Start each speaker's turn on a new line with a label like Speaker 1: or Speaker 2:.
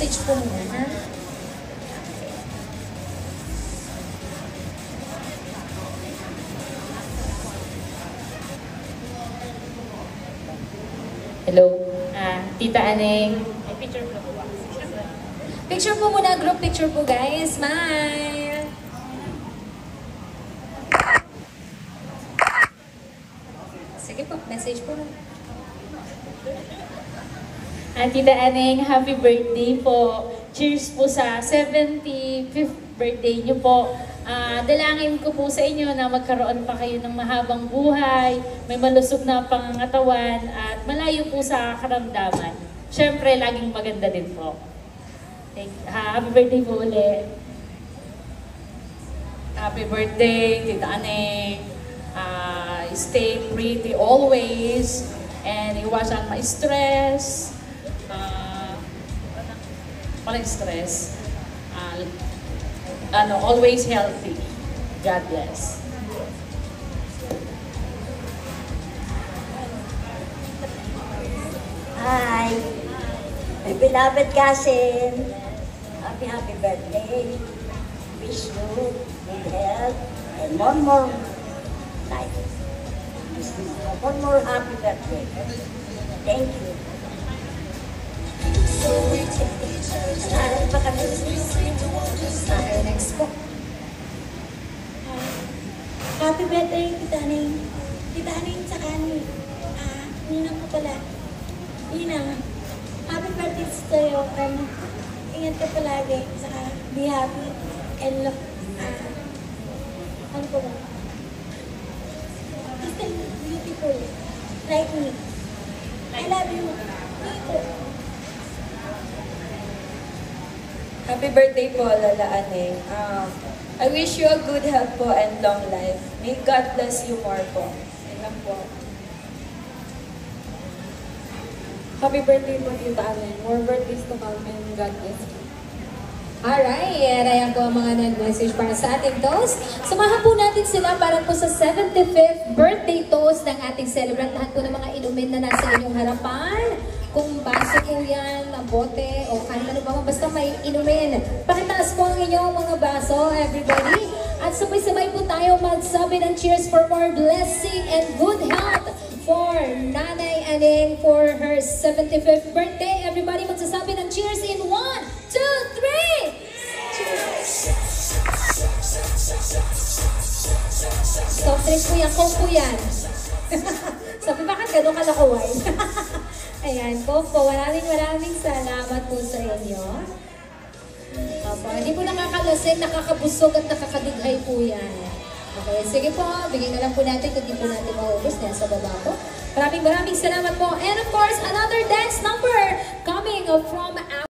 Speaker 1: message po muna, ha?
Speaker 2: Hello, Tita Aneng.
Speaker 1: Picture po muna, group picture po guys. Smile! Sige po, message po.
Speaker 2: Tita Aneng, happy birthday po. Cheers po sa 75th birthday niyo po. Dalangin ko po sa inyo na magkaroon pa kayo ng mahabang buhay, may malusog na pangangatawan, at malayo po sa karamdaman. Siyempre, laging maganda din po. Happy birthday po ulit.
Speaker 3: Happy birthday, Tita Aneng. Stay pretty always. And iwasan ma-stress. Walang stress. Always healthy. God bless.
Speaker 4: Hi, my beloved cousin. Happy birthday. Wish you good health and one more life. One more happy birthday. Thank you. Saan pa kami?
Speaker 1: Okay, next po.
Speaker 5: Happy birthday, Tita Aneng. Tita Aneng, tsaka Ninang ko pala. Ninang, happy birthday sa'yo. Ingat ka palagi. Saka be happy and love. Ano po ba? Still beautiful. Like me. I love you. Tito.
Speaker 6: Happy birthday po, Lala Aneng. I wish you a good health po and long life. May God bless you more po. Yan lang po.
Speaker 7: Happy birthday po, Tita Aneng. More birthdays to come and God bless you.
Speaker 1: Alright, ayan po ang mga nag-message para sa ating toast. Samahan po natin sila para po sa 75th birthday toast ng ating celebrant. Lahat po ng mga inumin na nasa inyong harapan. Kung baso po yan, bote, o kahit ano ba, basta may inumin. Pakitaas po ang inyong mga baso, everybody. At sabay-sabay po tayo magsabi ng cheers for more blessing and good health for Nanay Aneng for her 75th birthday. Everybody magsasabi ng cheers in 1, 2, 3! Cheers! Soft drink po yan, coke po yan. Sabi bakit gano'n ka nakuway? Ayan, coke po. Maraming salamat po sa inyo. Opo, hindi po nakakalasing, nakakabusog at nakakadughay po yan. Okay, sige po. Bigyan na lang po natin kung di po natin maubos na sa baba po. Maraming salamat po. And of course, another dance number coming from